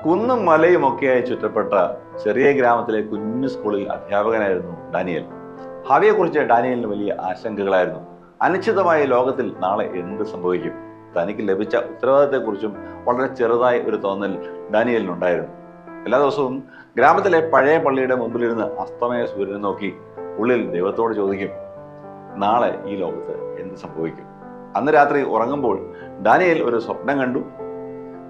കുന്നും മലയും ഒക്കെയായി ചുറ്റപ്പെട്ട ചെറിയ ഗ്രാമത്തിലെ കുഞ്ഞു സ്കൂളിൽ അധ്യാപകനായിരുന്നു ഡാനിയൽ. ഭാവിയെക്കുറിച്ച് ഡാനിയലിന് വലിയ ആശങ്കകളായിരുന്നു. അനിശ്ചിതമായ ലോകത്തിൽ നാളെ എന്ത് സംഭവിക്കും? തനിക്ക് ലഭിച്ച ഉത്തരവാദിത്തത്തെക്കുറിച്ചും വളരെ ചെറുതായ ഒരു തോന്നൽ ഡാനിയലിനുണ്ടായിരുന്നു. എല്ലാ ദിവസവും ഗ്രാമത്തിലെ പഴയ പള്ളിയുടെ മുമ്പിലിരുന്ന് അസ്തമയ സൂര്യനെ നോക്കി ഉള്ളിൽ ദൈവത്തോട് ചോദിക്കും, നാളെ ഈ ലോകത്ത് എന്ത് സംഭവിക്കും? അന്ന് രാത്രി ഉറങ്ങുമ്പോൾ ഡാനിയൽ ഒരു സ്വപ്നം കണ്ടു.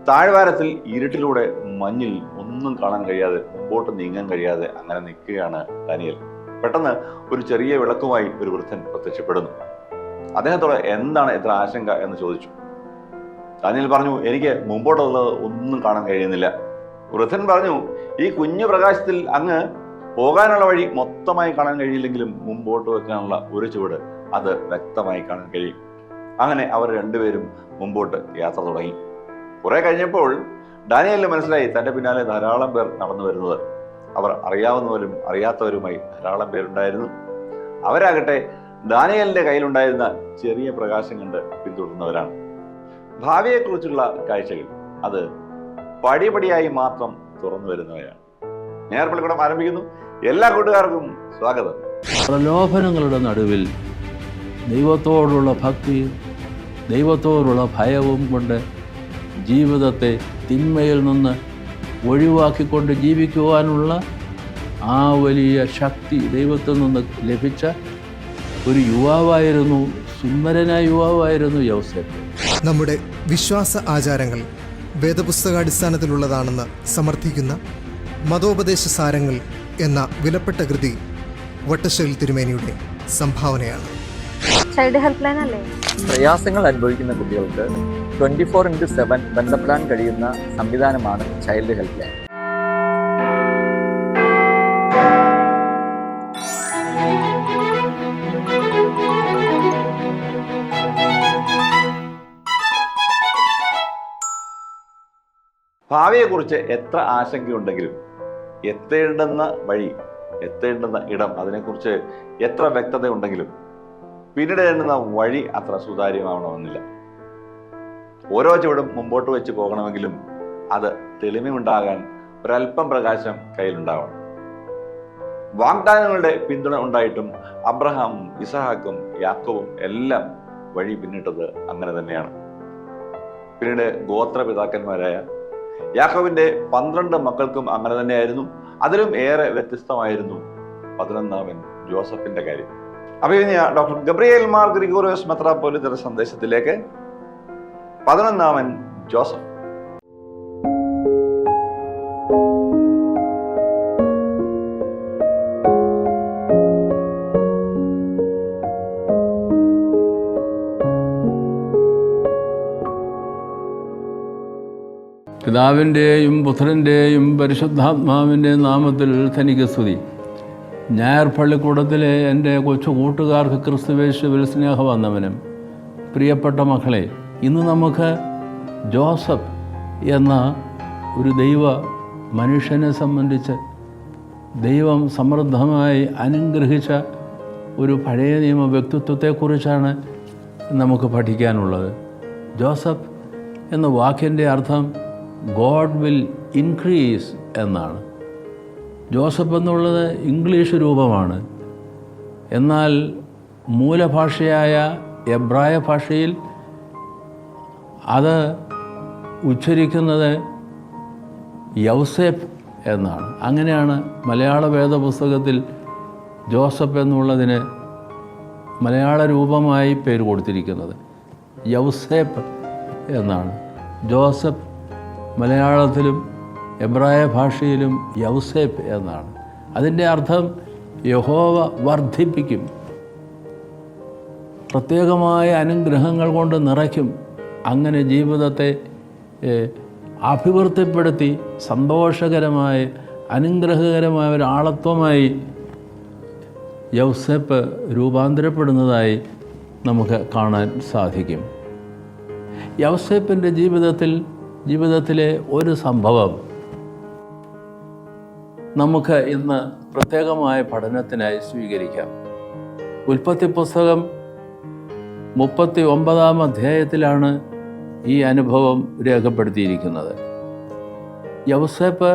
താഴ്വാരത്തിൽ ഇരുട്ടിലൂടെ മഞ്ഞിൽ ഒന്നും കാണാൻ കഴിയാതെ, മുമ്പോട്ട് നീങ്ങാൻ കഴിയാതെ അങ്ങനെ നിൽക്കുകയാണ് ഡാനിയൽ. പെട്ടെന്ന് ഒരു ചെറിയ വിളക്കുമായി ഒരു വൃദ്ധൻ പ്രത്യക്ഷപ്പെടുന്നു. അദ്ദേഹത്തോട് എന്താണ് ഇത്ര ആശങ്ക എന്ന് ചോദിച്ചു. ഡാനിയൽ പറഞ്ഞു, എനിക്ക് മുമ്പോട്ടുള്ളത് ഒന്നും കാണാൻ കഴിയുന്നില്ല. വൃദ്ധൻ പറഞ്ഞു, ഈ കുഞ്ഞു പ്രകാശത്തിൽ അങ്ങ് പോകാനുള്ള വഴി മൊത്തമായി കാണാൻ കഴിയില്ലെങ്കിലും മുമ്പോട്ട് വെക്കാനുള്ള ഒരു ചുവട് അത് വ്യക്തമായി കാണാൻ കഴിയും. അങ്ങനെ അവർ രണ്ടുപേരും മുമ്പോട്ട് യാത്ര തുടങ്ങി. കുറെ കഴിഞ്ഞപ്പോൾ ഡാനിയലിന് മനസ്സിലായി തന്റെ പിന്നാലെ ധാരാളം പേർ നടന്നു വരുന്നത്. അവർ അറിയാവുന്നവരും അറിയാത്തവരുമായി ധാരാളം പേരുണ്ടായിരുന്നു. അവരാകട്ടെ ഡാനിയലിന്റെ കയ്യിലുണ്ടായിരുന്ന ചെറിയ പ്രകാശം കണ്ട് പിന്തുടർന്നവരാണ്. ഭാവിയെക്കുറിച്ചുള്ള കാഴ്ചകൾ അത് പടിപടിയായി മാത്രം തുറന്നു വരുന്നവരാണ്. നേർപ്പള്ളിക്കൂടം ആരംഭിക്കുന്നു. എല്ലാ കൂട്ടുകാർക്കും സ്വാഗതം. പ്രലോഭനങ്ങളുടെ നടുവിൽ ദൈവത്തോടുള്ള ഭക്തിയും ദൈവത്തോടുള്ള ഭയവും കൊണ്ട് ജീവിതത്തെ തിന്മയിൽ നിന്ന് ഒഴിവാക്കിക്കൊണ്ട് ജീവിക്കുവാനുള്ള ആ വലിയ ശക്തി ദൈവത്തിൽ നിന്ന് ലഭിച്ച ഒരു യുവാവായിരുന്നു, സുന്ദരനായ യുവാവായിരുന്നു യൗസേപ്പ്. നമ്മുടെ വിശ്വാസ ആചാരങ്ങൾ വേദപുസ്തകാടിസ്ഥാനത്തിലുള്ളതാണെന്ന് സമർത്ഥിക്കുന്ന മതോപദേശ സാരങ്ങൾ എന്ന വിലപ്പെട്ട കൃതി വട്ടശ്ശേരി തിരുമേനിയുടെ സംഭാവനയാണ്. ചൈൽഡ് ഹെൽപ്പ് ലൈൻ അല്ലേ? പ്രയാസങ്ങൾ അനുഭവിക്കുന്ന കുട്ടികൾക്ക് 24/7 ബന്ധപ്പെടാൻ കഴിയുന്ന സംവിധാനമാണ് ചൈൽഡ് ഹെൽപ്പ് ലൈൻ. ഭാവിയെക്കുറിച്ച് എത്ര ആശങ്കയുണ്ടെങ്കിലും എത്തേണ്ടുന്ന വഴി, എത്തേണ്ടുന്ന ഇടം, അതിനെക്കുറിച്ച് എത്ര വ്യക്തത ഉണ്ടെങ്കിലും പിന്നീട് എണ്ണുന്ന വഴി അത്ര സുതാര്യമാവണമെന്നില്ല. ഓരോ ചുവടും മുമ്പോട്ട് വെച്ച് പോകണമെങ്കിലും അത് തെളിമയുണ്ടാകാൻ ഒരല്പം പ്രകാശം കയ്യിലുണ്ടാവണം. വാഗ്ദാനങ്ങളുടെ പിന്തുണ ഉണ്ടായിട്ടും അബ്രഹാമും ഇസഹാക്കും യാക്കോബും എല്ലാം വഴി പിന്നിട്ടത് അങ്ങനെ തന്നെയാണ്. പിന്നീട് ഗോത്രപിതാക്കന്മാരായ യാക്കോബിന്റെ 12 മക്കൾക്കും അങ്ങനെ തന്നെയായിരുന്നു. അതിലും ഏറെ വ്യത്യസ്തമായിരുന്നു 11ാമൻ ജോസഫിന്റെ കാര്യം. അഭിനയ ഡോക്ടർ ഗബ്രിയേൽ മാർ ഗ്രിഗോറിയോസ് മെത്രാപ്പോലീത്തയുടെ സന്ദേശത്തിലേക്ക് 11ാമൻ ജോസഫ്. പിതാവിൻ്റെയും പുത്രൻ്റെയും പരിശുദ്ധാത്മാവിൻ്റെയും നാമത്തിൽ തനിക്ക് സ്തുതി. ഞായർ പള്ളിക്കൂടത്തിലെ എൻ്റെ കൊച്ചു കൂട്ടുകാർക്ക് ക്രിസ്തുവേശുവിൽ സ്നേഹവന്ദനം. പ്രിയപ്പെട്ട മക്കളെ, ഇന്ന് നമുക്ക് ജോസഫ് എന്ന ഒരു ദൈവ മനുഷ്യനെ സംബന്ധിച്ച് ദൈവം സമൃദ്ധമായി അനുഗ്രഹിച്ച ഒരു പഴയ നിയമ വ്യക്തിത്വത്തെക്കുറിച്ചാണ് നമുക്ക് പഠിക്കാനുള്ളത്. ജോസഫ് എന്ന വാക്കിൻ്റെ അർത്ഥം ഗോഡ് വിൽ ഇൻക്രീസ് എന്നാണ്. ജോസഫ് എന്നുള്ളത് ഇംഗ്ലീഷ് രൂപമാണ്. എന്നാൽ മൂലഭാഷയായ എബ്രായ ഭാഷയിൽ അത് ഉച്ചരിക്കുന്നത് യൗസേപ്പ് എന്നാണ്. അങ്ങനെയാണ് മലയാള വേദപുസ്തകത്തിൽ ജോസഫ് എന്നുള്ളതിന് മലയാള രൂപമായി പേര് കൊടുത്തിരിക്കുന്നത്. യൗസേപ്പ് എന്നാണ്. ജോസഫ് മലയാളത്തിലും എബ്രായ ഭാഷയിലും യൗസേപ്പ് എന്നാണ്. അതിൻ്റെ അർത്ഥം യഹോവ വർദ്ധിപ്പിക്കും, പ്രത്യേകമായ അനുഗ്രഹങ്ങൾ കൊണ്ട് നിറയ്ക്കും. അങ്ങനെ ജീവിതത്തെ അഭിവൃദ്ധിപ്പെടുത്തി സന്തോഷകരമായ അനുഗ്രഹകരമായ ഒരു ആളത്വമായി യൗസേപ്പ് രൂപാന്തരപ്പെടുന്നതായി നമുക്ക് കാണാൻ സാധിക്കും. യൗസേപ്പിൻ്റെ ജീവിതത്തിലെ ഒരു സംഭവം നമുക്ക് ഇന്ന് പ്രത്യേകമായ പഠനത്തിനായി സ്വീകരിക്കാം. ഉൽപ്പത്തി പുസ്തകം 39-ാം അധ്യായത്തിലാണ് ഈ അനുഭവം രേഖപ്പെടുത്തിയിരിക്കുന്നത്. യൗസേപ്പ്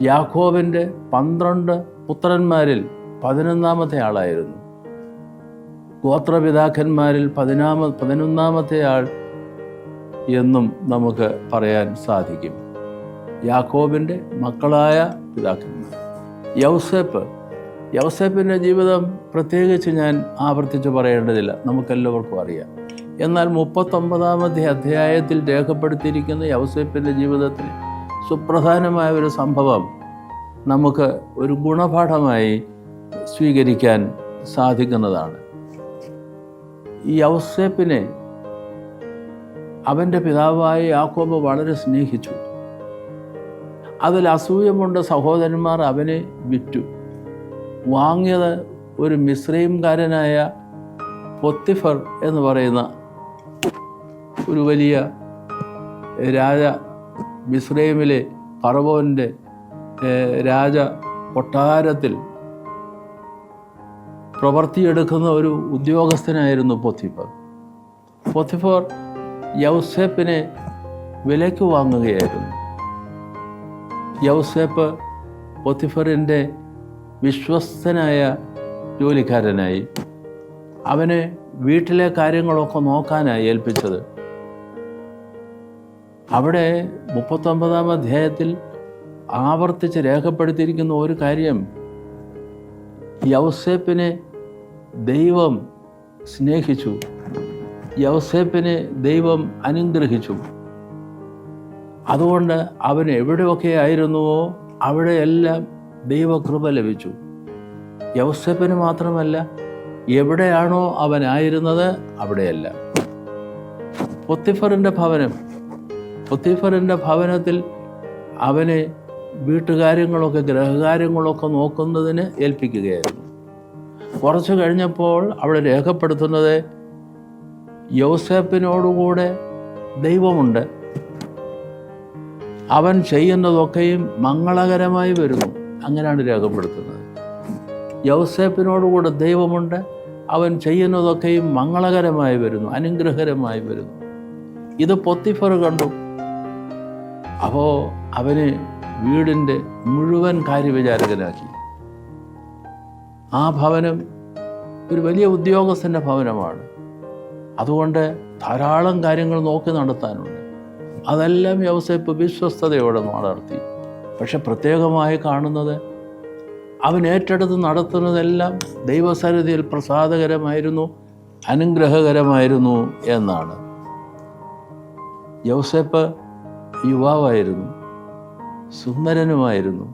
യാക്കോബിൻ്റെ 12 പുത്രന്മാരിൽ 11-ാമത്തെ ആളായിരുന്നു. ഗോത്രപിതാക്കന്മാരിൽ 11-ാമത്തെ ആൾ എന്നും നമുക്ക് പറയാൻ സാധിക്കും. യാക്കോബിൻ്റെ മക്കളായ പിതാക്കന്മാർ. യൗസേപ്പിൻ്റെ ജീവിതം പ്രത്യേകിച്ച് ഞാൻ ആവർത്തിച്ച് പറയേണ്ടതില്ല, നമുക്കെല്ലാവർക്കും അറിയാം. എന്നാൽ 39-ാമത്തെ അധ്യായത്തിൽ രേഖപ്പെടുത്തിയിരിക്കുന്ന യൗസേപ്പിൻ്റെ ജീവിതത്തിൽ സുപ്രധാനമായ ഒരു സംഭവം നമുക്ക് ഒരു ഗുണപാഠമായി സ്വീകരിക്കാൻ സാധിക്കുന്നതാണ്. ഈ യൗസേപ്പിനെ അവൻ്റെ പിതാവായ യാക്കോബ് വളരെ സ്നേഹിച്ചു. അതിൽ അസൂയമുണ്ട് സഹോദരന്മാർ അവനെ വിറ്റു. വാങ്ങിയത് ഒരു മിസ്രൈംകാരനായ പൊത്തിഫർ എന്ന് പറയുന്ന ഒരു വലിയ രാജ, മിസ്രൈമിലെ ഫറവോൻ്റെ രാജ കൊട്ടാരത്തിൽ പ്രവർത്തിയെടുക്കുന്ന ഒരു ഉദ്യോഗസ്ഥനായിരുന്നു പൊത്തിഫർ യൗസേപ്പിനെ വിലയ്ക്ക് വാങ്ങുകയായിരുന്നു. യൗസേപ്പ് പൊത്തിഫറിൻ്റെ വിശ്വസ്തനായ ജോലിക്കാരനായി. അവനെ വീട്ടിലെ കാര്യങ്ങളൊക്കെ നോക്കാനായി ഏൽപ്പിച്ചത്. അവിടെ 39-ാം അധ്യായത്തിൽ ആവർത്തിച്ച് രേഖപ്പെടുത്തിയിരിക്കുന്ന ഒരു കാര്യം, യൗസേപ്പിനെ ദൈവം സ്നേഹിച്ചു, യൗസേപ്പിനെ ദൈവം അനുഗ്രഹിച്ചു. അതുകൊണ്ട് അവൻ എവിടെയൊക്കെ ആയിരുന്നുവോ അവിടെയെല്ലാം ദൈവകൃപ ലഭിച്ചു. യൗസേപ്പിന് മാത്രമല്ല, എവിടെയാണോ അവനായിരുന്നത് അവിടെയെല്ലാം. പൊത്തിഫറിൻ്റെ ഭവനത്തിൽ അവനെ വീട്ടുകാര്യങ്ങളൊക്കെ ഗൃഹകാര്യങ്ങളൊക്കെ നോക്കുന്നതിന് ഏൽപ്പിക്കുകയായിരുന്നു. കുറച്ച് കഴിഞ്ഞപ്പോൾ അവിടെ രേഖപ്പെടുത്തുന്നത് യൗസേപ്പിനോടുകൂടെ ദൈവമുണ്ട്, അവൻ ചെയ്യുന്നതൊക്കെയും മംഗളകരമായി വരുന്നു. അങ്ങനെയാണ് രേഖപ്പെടുത്തുന്നത്. യൗസേപ്പിനോടുകൂടെ ദൈവമുണ്ട്, അവൻ ചെയ്യുന്നതൊക്കെയും മംഗളകരമായി വരുന്നു, അനുഗ്രഹകരമായി വരുന്നു. ഇത് പൊത്തിഫർ കണ്ടു. അപ്പോൾ അവന് വീടിൻ്റെ മുഴുവൻ കാര്യവിചാരകനാക്കി. ആ ഭവനം ഒരു വലിയ ഉദ്യോഗസ്ഥൻ്റെ ഭവനമാണ്. അതുകൊണ്ട് ധാരാളം കാര്യങ്ങൾ നോക്കി നടത്താനുണ്ട്. അതെല്ലാം യൗസേപ്പ് വിശ്വസ്തയോടെ നടത്തി. പക്ഷെ പ്രത്യേകമായി കാണുന്നത്, അവൻ ഏറ്റെടുത്ത് നടത്തുന്നതെല്ലാം ദൈവസന്നിധിയിൽ പ്രസാദകരമായിരുന്നു, അനുഗ്രഹകരമായിരുന്നു എന്നാണ്. യൗസേപ്പ് യുവാവായിരുന്നു, സുന്ദരനുമായിരുന്നു.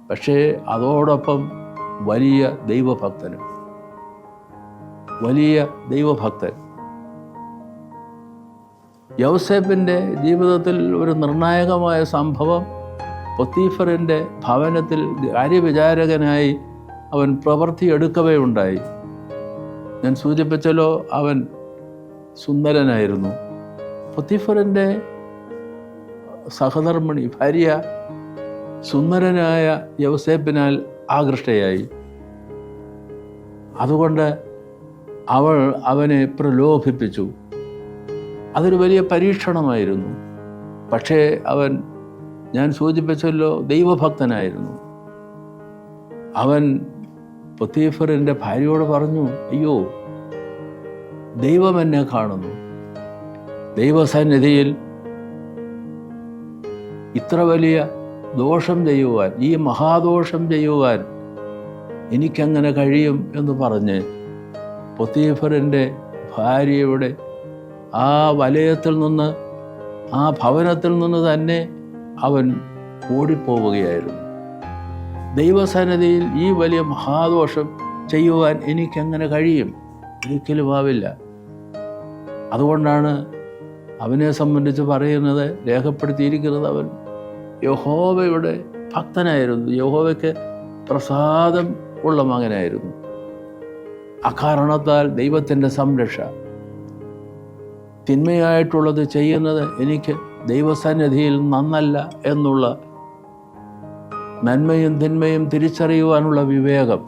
പക്ഷേ അതോടൊപ്പം വലിയ ദൈവഭക്തൻ. യൗസേപ്പിൻ്റെ ജീവിതത്തിൽ ഒരു നിർണായകമായ സംഭവം, പൊത്തീഫറിൻ്റെ ഭവനത്തിൽ കാര്യവിചാരകനായി അവൻ പ്രവൃത്തിയെടുക്കവേ ഉണ്ടായി. ഞാൻ സൂചിപ്പിച്ചല്ലോ, അവൻ സുന്ദരനായിരുന്നു. പൊത്തീഫറിൻ്റെ സഹധർമ്മിണി ഭാര്യ സുന്ദരനായ യൗസേപ്പിനാൽ ആകൃഷ്ടയായി. അതുകൊണ്ട് അവൾ അവനെ പ്രലോഭിപ്പിച്ചു. അതൊരു വലിയ പരീക്ഷണമായിരുന്നു. പക്ഷേ അവൻ, ഞാൻ സൂചിപ്പിച്ചല്ലോ, ദൈവഭക്തനായിരുന്നു. അവൻ പൊത്തീഫറിൻ്റെ ഭാര്യയോട് പറഞ്ഞു, അയ്യോ, ദൈവം എന്നെ കാണുന്നു. ദൈവസന്നിധിയിൽ ഇത്ര വലിയ ദോഷം ചെയ്യുവാൻ, ഈ മഹാദോഷം ചെയ്യുവാൻ എനിക്കങ്ങനെ കഴിയും എന്ന് പറഞ്ഞ് പൊത്തീഫറിൻ്റെ ഭാര്യയുടെ ആ വലയത്തിൽ നിന്ന്, ആ ഭവനത്തിൽ നിന്ന് തന്നെ അവൻ ഓടിപ്പോവുകയായിരുന്നു. ദൈവസന്നിധിയിൽ ഈ വലിയ മഹാദോഷം ചെയ്യുവാൻ എനിക്കങ്ങനെ കഴിയും, ഒരിക്കലും ആവില്ല. അതുകൊണ്ടാണ് അവനെ സംബന്ധിച്ച് പറയുന്നത്, രേഖപ്പെടുത്തിയിരിക്കുന്നത്, അവൻ യഹോവയുടെ ഭക്തനായിരുന്നു, യഹോവയ്ക്ക് പ്രസാദം ഉള്ള മകനായിരുന്നു. അക്കാരണത്താൽ ദൈവത്തിൻ്റെ സംരക്ഷ, തിന്മയായിട്ടുള്ളത് ചെയ്യുന്നത് എനിക്ക് ദൈവസന്നിധിയിൽ നന്നല്ല എന്നുള്ള നന്മയും തിന്മയും തിരിച്ചറിയുവാനുള്ള വിവേകം,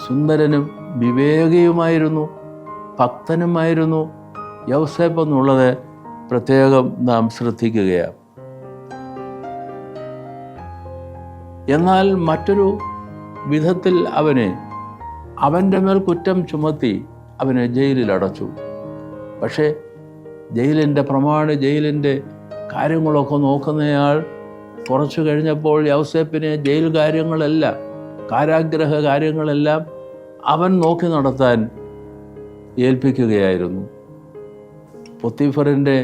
സുന്ദരനും വിവേകിയുമായിരുന്നു, ഭക്തനുമായിരുന്നു യൗസേപ്പ് എന്നുള്ളത് പ്രത്യേകം നാം ശ്രദ്ധിക്കുകയാണ്. എന്നാൽ മറ്റൊരു വിധത്തിൽ അവൻ്റെ മേൽ കുറ്റം ചുമത്തി അവനെ ജയിലിൽ അടച്ചു. പക്ഷേ ജയിലിൻ്റെ കാര്യങ്ങളൊക്കെ നോക്കുന്നയാൾ കുറച്ചു കഴിഞ്ഞപ്പോൾ യൗസേപ്പിനെ ജയിൽ കാര്യങ്ങളെല്ലാം, കാരാഗ്രഹ കാര്യങ്ങളെല്ലാം അവൻ നോക്കി നടത്താൻ ഏൽപ്പിക്കുകയായിരുന്നു. പൊത്തിഫറിൻ്റെ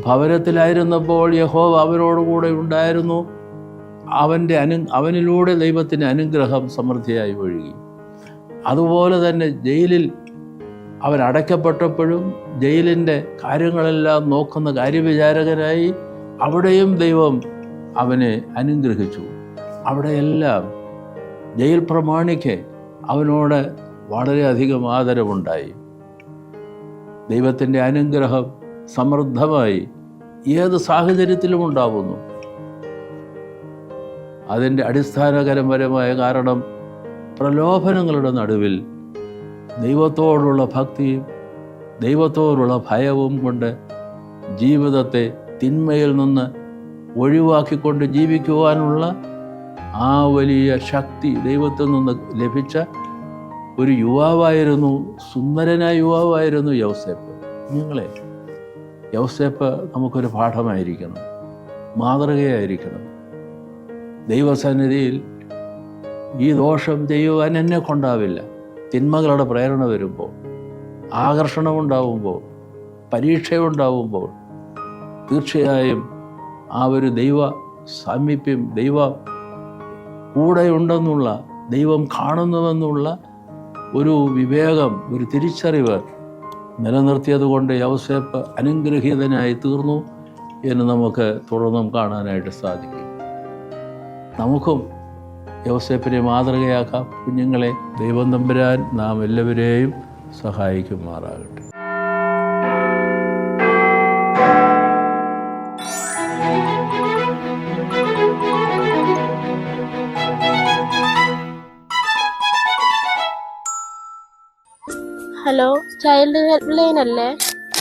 ഭവനത്തിലായിരുന്നപ്പോൾ യഹോവ അവനോടുകൂടെ ഉണ്ടായിരുന്നു. അവനിലൂടെ ദൈവത്തിൻ്റെ അനുഗ്രഹം സമൃദ്ധിയായി ഒഴുകി. അതുപോലെ തന്നെ ജയിലിൽ അവൻ അടയ്ക്കപ്പെട്ടപ്പോഴും ജയിലിൻ്റെ കാര്യങ്ങളെല്ലാം നോക്കുന്ന കാര്യവിചാരകനായി അവിടെയും ദൈവം അവനെ അനുഗ്രഹിച്ചു. അവിടെയെല്ലാം ജയിൽ പ്രമാണിക്ക് അവനോട് വളരെയധികം ആദരവുണ്ടായി. ദൈവത്തിൻ്റെ അനുഗ്രഹം സമൃദ്ധമായി ഏത് സാഹചര്യത്തിലും ഉണ്ടാകുന്നു. അതിൻ്റെ അടിസ്ഥാനപരമായ കാരണം പ്രലോഭനങ്ങളുടെ നടുവിൽ ദൈവത്തോടുള്ള ഭക്തിയും ദൈവത്തോടുള്ള ഭയവും കൊണ്ട് ജീവിതത്തെ തിന്മയിൽ നിന്ന് ഒഴിവാക്കിക്കൊണ്ട് ജീവിക്കുവാനുള്ള ആ വലിയ ശക്തി ദൈവത്തിൽ നിന്ന് ലഭിച്ച ഒരു യുവാവായിരുന്നു, സുന്ദരനായ യുവാവായിരുന്നു യൗസേപ്പ്. യൗസേപ്പ് നമുക്കൊരു പാഠമായിരിക്കണം, മാതൃകയായിരിക്കണം. ദൈവസന്നിധിയിൽ ഈ ദോഷം ചെയ്യുവാൻ എന്നെ കൊണ്ടാവില്ല. തിന്മകളുടെ പ്രേരണ വരുമ്പോൾ, ആകർഷണമുണ്ടാവുമ്പോൾ, പരീക്ഷയുണ്ടാവുമ്പോൾ തീർച്ചയായും ആ ഒരു ദൈവ സാമീപ്യം, ദൈവം കൂടെയുണ്ടെന്നുള്ള, ദൈവം കാണുന്നുവെന്നുള്ള ഒരു വിവേകം, ഒരു തിരിച്ചറിവ് നിലനിർത്തിയത് കൊണ്ട് യൗസേപ്പ് അനുഗ്രഹീതനായി തീർന്നു എന്ന് നമുക്ക് തുടർന്നും കാണാനായിട്ട് സാധിക്കും. നമുക്കും യൗസേപ്പിനെ മാതൃകയാക്കാം. കുഞ്ഞുങ്ങളെ, ദൈവം തമ്പുരാൻ നാം എല്ലാവരെയും സഹായിക്കുമാറാകട്ടെ. ഹലോ, ചൈൽഡ് ഹെൽപ്പ് ലൈൻ അല്ലേ?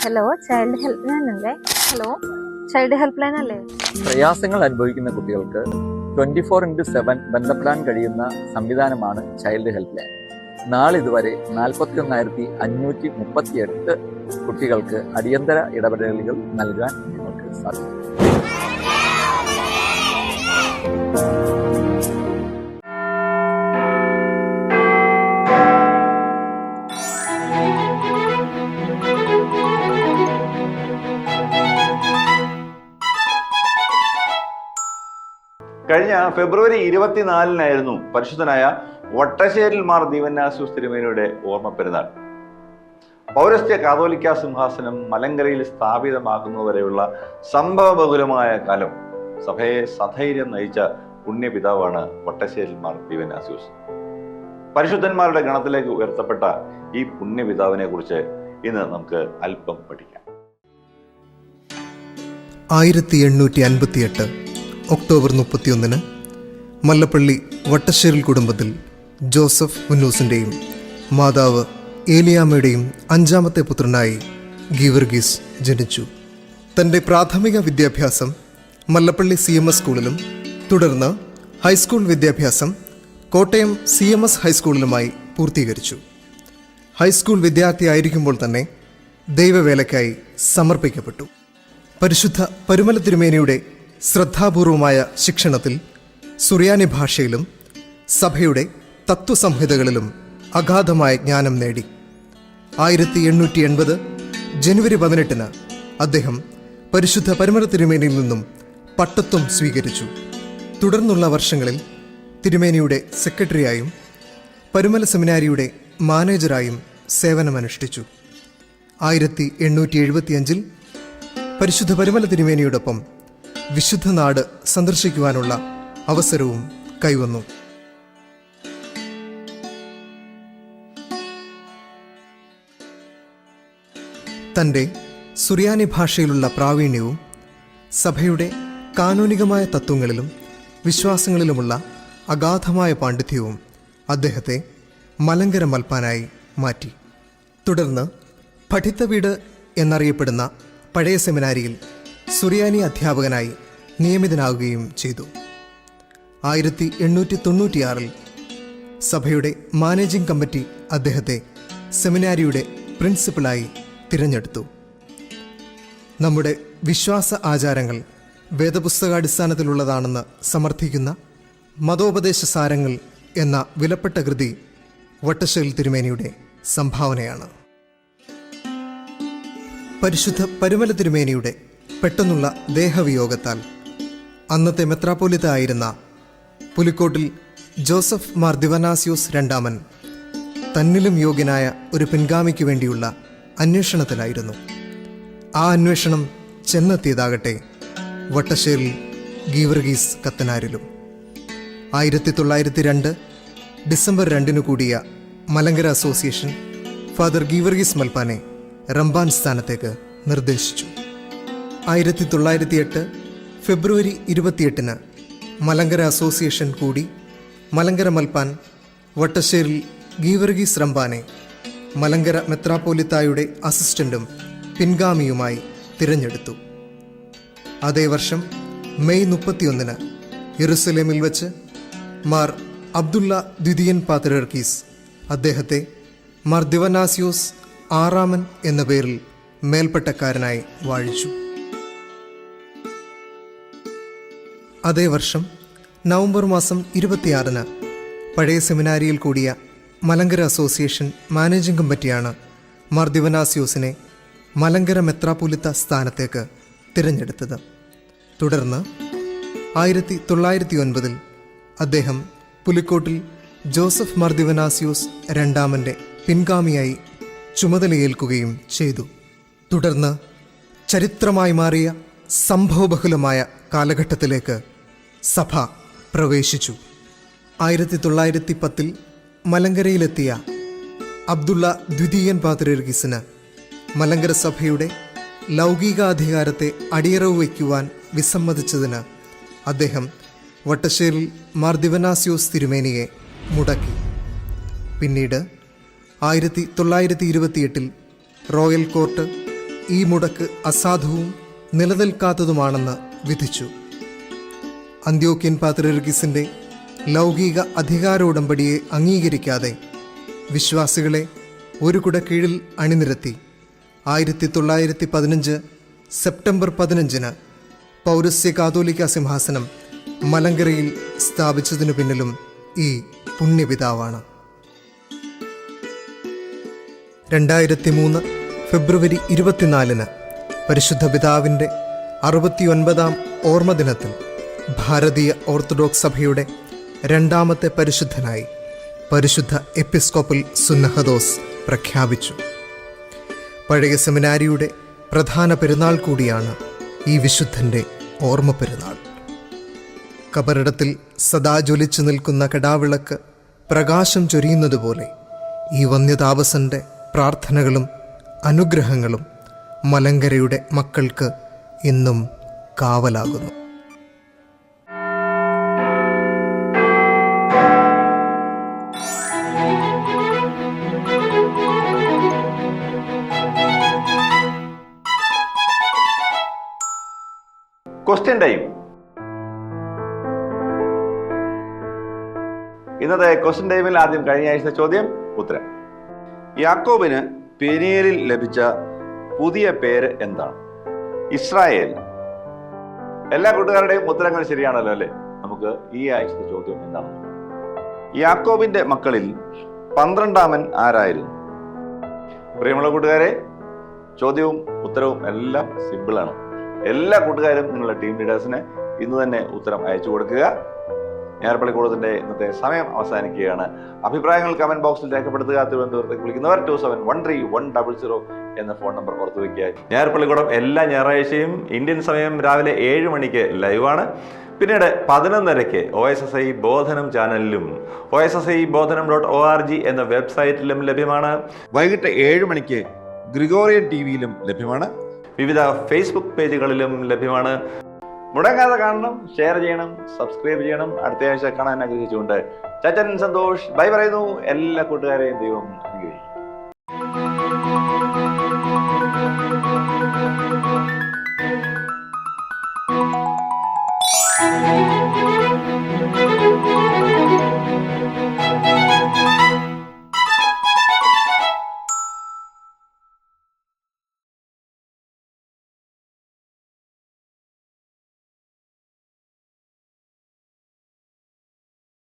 ഹലോ, ചൈൽഡ് ഹെൽപ്പ് ലൈൻ അല്ലേ? ഹലോ, ചൈൽഡ് ഹെൽപ്പ് ലൈൻ അല്ലേ? പ്രയാസങ്ങൾ അനുഭവിക്കുന്ന കുട്ടികൾക്ക് 24/7 ബന്ധപ്പെടാൻ കഴിയുന്ന സംവിധാനമാണ് ചൈൽഡ് ഹെൽപ്പ് ലൈൻ. നാളിതുവരെ 41,538 കുട്ടികൾക്ക് അടിയന്തര ഇടപെടലുകൾ നൽകാൻ നിങ്ങൾക്ക് സാധിക്കും. കഴിഞ്ഞ ഫെബ്രുവരി 24-നായിരുന്നു പരിശുദ്ധനായ വട്ടശ്ശേരിൽ മാർ ദീവന്നാസ്യൂസ് തിരുമേനിയുടെ ഓർമ്മ പെരുന്നാൾ. പൗരസ്ത്യ കാതോലിക്ക സിംഹാസനം മലങ്കരയിൽ സ്ഥാപിതമാകുന്നതുവരെയുള്ള സംഭവബഹുലമായ കാലം സഭയെ സധൈര്യം നയിച്ച പുണ്യപിതാവാണ് വട്ടശ്ശേരിൽ മാർ ദീവന്നാസ്യൂസ്. പരിശുദ്ധന്മാരുടെ ഗണത്തിലേക്ക് ഉയർത്തപ്പെട്ട ഈ പുണ്യപിതാവിനെ കുറിച്ച് ഇന്ന് നമുക്ക് അല്പം പഠിക്കാം. 1858 ഒക്ടോബർ 31 മല്ലപ്പള്ളി വട്ടശ്ശേരിൽ കുടുംബത്തിൽ ജോസഫ് ഉന്നൂസിൻ്റെയും മാതാവ് ഏലിയാമ്മയുടെയും 5ാമത്തെ പുത്രനായി ഗീവർഗീസ് ജനിച്ചു. തൻ്റെ പ്രാഥമിക വിദ്യാഭ്യാസം മല്ലപ്പള്ളി CMS സ്കൂളിലും തുടർന്ന് ഹൈസ്കൂൾ വിദ്യാഭ്യാസം കോട്ടയം CMS ഹൈസ്കൂളിലുമായി പൂർത്തീകരിച്ചു. ഹൈസ്കൂൾ വിദ്യാർത്ഥിയായിരിക്കുമ്പോൾ തന്നെ ദൈവവേലയ്ക്കായി സമർപ്പിക്കപ്പെട്ടു. പരിശുദ്ധ പരുമല തിരുമേനിയുടെ ശ്രദ്ധാപൂർവമായ ശിക്ഷണത്തിൽ സുറിയാനി ഭാഷയിലും സഭയുടെ തത്വസംഹിതകളിലും അഗാധമായ ജ്ഞാനം നേടി. 1880 ജനുവരി 18 അദ്ദേഹം പരിശുദ്ധ പരുമല തിരുമേനിയിൽ നിന്നും പട്ടത്വം സ്വീകരിച്ചു. തുടർന്നുള്ള വർഷങ്ങളിൽ തിരുമേനിയുടെ സെക്രട്ടറിയായും പരുമല സെമിനാരിയുടെ മാനേജറായും സേവനമനുഷ്ഠിച്ചു. 1875 പരിശുദ്ധ പരുമല തിരുമേനിയോടൊപ്പം വിശുദ്ധ നാട് സന്ദർശിക്കുവാനുള്ള അവസരവും കൈവന്നു. തൻ്റെ സുറിയാനി ഭാഷയിലുള്ള പ്രാവീണ്യവും സഭയുടെ കാനോനികമായ തത്വങ്ങളിലും വിശ്വാസങ്ങളിലുമുള്ള അഗാധമായ പാണ്ഡിത്യവും അദ്ദേഹത്തെ മലങ്കര മൽപ്പാനായി മാറ്റി. തുടർന്ന് പഠിത്ത വീട് എന്നറിയപ്പെടുന്ന പഴയ സെമിനാരിയിൽ സുറിയാനി അധ്യാപകനായി നിയമിതനാവുകയും ചെയ്തു. 1896 സഭയുടെ മാനേജിംഗ് കമ്മിറ്റി അദ്ദേഹത്തെ സെമിനാരിയുടെ പ്രിൻസിപ്പലായി തിരഞ്ഞെടുത്തു. നമ്മുടെ വിശ്വാസ ആചാരങ്ങൾ വേദപുസ്തകാടിസ്ഥാനത്തിലുള്ളതാണെന്ന് സമർത്ഥിക്കുന്ന മതോപദേശ സാരങ്ങൾ എന്ന വിലപ്പെട്ട കൃതി വട്ടശ്ശേരിൽ തിരുമേനിയുടെ സംഭാവനയാണ്. പരിശുദ്ധ പരുമല തിരുമേനിയുടെ പെട്ടെന്നുള്ള ദേഹവിയോഗത്താൽ അന്നത്തെ മെത്രാപ്പോലിത്ത ആയിരുന്ന പുലിക്കോട്ടിൽ ജോസഫ് മാർ ദിവനാസ്യോസ് രണ്ടാമൻ തന്നിലും യോഗ്യനായ ഒരു പിൻഗാമിക്ക് വേണ്ടിയുള്ള അന്വേഷണത്തിലായിരുന്നു. ആ അന്വേഷണം ചെന്നെത്തിയതാകട്ടെ വട്ടശ്ശേരിൽ ഗീവർഗീസ് കത്തനാരിലും. 1902 ഡിസംബർ 2 കൂടിയ മലങ്കര അസോസിയേഷൻ ഫാദർ ഗീവർഗീസ് മൽപ്പാനെ റംബാൻ സ്ഥാനത്തേക്ക് നിർദ്ദേശിച്ചു. 1908 ഫെബ്രുവരി 28 മലങ്കര അസോസിയേഷൻ കൂടി മലങ്കര മൽപ്പാൻ വട്ടശ്ശേരിൽ ഗീവർഗീസ് റംബാനെ മലങ്കര മെത്രാപ്പോലിത്തായുടെ അസിസ്റ്റന്റും പിൻഗാമിയുമായി തിരഞ്ഞെടുത്തു. അതേ വർഷം മെയ് 31 യെരുസലേമിൽ വച്ച് മാർ അബ്ദുള്ള ദ്വിതീയൻ പാത്രിയർക്കീസ് അദ്ദേഹത്തെ മാർ ദിവനാസ്യോസ് ആറാമൻ എന്ന പേരിൽ മേൽപ്പട്ടക്കാരനായി വാഴിച്ചു. അതേ വർഷം നവംബർ മാസം 26 പഴയ സെമിനാരിയിൽ കൂടിയ മലങ്കര അസോസിയേഷൻ മാനേജിംഗ് കമ്മിറ്റിയാണ് മാർ ദിവനാസ്യോസിനെ മലങ്കര മെത്രാപ്പൊലിത്ത സ്ഥാനത്തേക്ക് തിരഞ്ഞെടുത്തത്. തുടർന്ന് 1909 അദ്ദേഹം പുലിക്കോട്ടിൽ ജോസഫ് മാർ ദിവനാസ്യോസ് രണ്ടാമൻ്റെ പിൻഗാമിയായി ചുമതലയേൽക്കുകയും ചെയ്തു. തുടർന്ന് ചരിത്രമായി മാറിയ സംഭവബഹുലമായ കാലഘട്ടത്തിലേക്ക് സഭ പ്രവേശിച്ചു. 1910 മലങ്കരയിലെത്തിയ അബ്ദുള്ള ദ്വിതീയൻ പാത്രിയർക്കീസിന് മലങ്കര സഭയുടെ ലൗകികാധികാരത്തെ അടിയറവ് വയ്ക്കുവാൻ വിസമ്മതിച്ചതിന് അദ്ദേഹം വട്ടശ്ശേരിൽ മാർ ദിവനാസ്യോസ് തിരുമേനിയെ മുടക്കി. പിന്നീട് 1928 റോയൽ കോർട്ട് ഈ മുടക്ക് അസാധുവും നിലനിൽക്കാത്തതുമാണെന്ന് വിധിച്ചു. അന്ത്യോക്യൻ പാത്രിയർക്കീസിൻ്റെ ലൗകിക അധികാര ഉടമ്പടിയെ അംഗീകരിക്കാതെ വിശ്വാസികളെ ഒരു കുട കീഴിൽ അണിനിരത്തി 1915 സെപ്റ്റംബർ 15 പൗരസ്ത്യ കാതോലിക്ക സിംഹാസനം മലങ്കരയിൽ സ്ഥാപിച്ചതിനു പിന്നിലും ഈ പുണ്യപിതാവാണ്. 2003 ഫെബ്രുവരി 24 പരിശുദ്ധ പിതാവിൻ്റെ 69ാം ഓർമ്മദിനത്തിൽ ഭാരതീയ ഓർത്തഡോക്സ് സഭയുടെ രണ്ടാമത്തെ പരിശുദ്ധനായി പരിശുദ്ധ എപ്പിസ്കോപ്പൽ സുന്നഹദോസ് പ്രഖ്യാപിച്ചു. പഴയ സെമിനാരിയുടെ പ്രധാന പെരുന്നാൾ കൂടിയാണ് ഈ വിശുദ്ധൻ്റെ ഓർമ്മ പെരുന്നാൾ. കബറിടത്തിൽ സദാ ജ്വലിച്ചു നിൽക്കുന്ന കടാവിളക്ക് പ്രകാശം ചൊരിയുന്നതുപോലെ ഈ വന്യതാപസൻ്റെ പ്രാർത്ഥനകളും അനുഗ്രഹങ്ങളും മലങ്കരയുടെ മക്കൾക്ക് ഇന്നും കാവലാകുന്നു. Question time. ഇന്നത്തെ ക്വസ്റ്റ്യൻ ടൈമിൽ ആദ്യം കഴിഞ്ഞ ആഴ്ച ചോദ്യം ഉത്തരം. യാക്കോബിന് പെനിയേലിൽ ലഭിച്ച പുതിയ പേര് എന്താണ്? ഇസ്രായേൽ. എല്ലാ കൂട്ടുകാരുടെയും ഉത്തരങ്ങൾ ശരിയാണല്ലോ അല്ലേ? നമുക്ക് ഈ ആഴ്ചത്തെ ചോദ്യം എന്താണെന്ന്. യാക്കോബിന്റെ മക്കളിൽ 12ാമൻ ആരായിരുന്നു? പ്രിയമുള്ള കൂട്ടുകാരെ, ചോദ്യവും ഉത്തരവും എല്ലാം സിമ്പിളാണ്. എല്ലാ കൂട്ടുകാരും നിങ്ങളുടെ ടീം ലീഡേഴ്സിന് ഇന്ന് തന്നെ ഉത്തരം അയച്ചു കൊടുക്കുക. ഞായർപ്പള്ളിക്കൂടത്തിന്റെ ഇന്നത്തെ സമയം അവസാനിക്കുകയാണ്. അഭിപ്രായങ്ങൾ കമന്റ് ബോക്സിൽ രേഖപ്പെടുത്തുക. തിരുവനന്തപുരത്തേക്ക് വിളിക്കുന്നവർ 27131000 എന്ന ഫോൺ നമ്പർ ഓർത്തു വയ്ക്കുക. ഞായർപ്പള്ളിക്കൂടം എല്ലാ ഞായറാഴ്ചയും ഇന്ത്യൻ സമയം രാവിലെ 7 മണിക്ക് ലൈവാണ്. പിന്നീട് 11:30 OSSI ബോധനം ചാനലിലും OSSI bodhanam.org എന്ന വെബ്സൈറ്റിലും ലഭ്യമാണ്. വൈകിട്ട് 7 മണിക്ക് ഗ്രിഗോറിയൻ TVയിലും ലഭ്യമാണ്. വിവിധ ഫേസ്ബുക്ക് പേജുകളിലും ലഭ്യമാണ്. മുടങ്ങാതെ കാണണം, ഷെയർ ചെയ്യണം, സബ്സ്ക്രൈബ് ചെയ്യണം. അടുത്ത ആഴ്ച കാണാൻ ആഗ്രഹിച്ചുകൊണ്ട് ചാച്ചൻ സന്തോഷ് ബൈ പറയുന്നു. എല്ലാ കൂട്ടുകാരെയും ദൈവം അനുഗ്രഹിക്കും.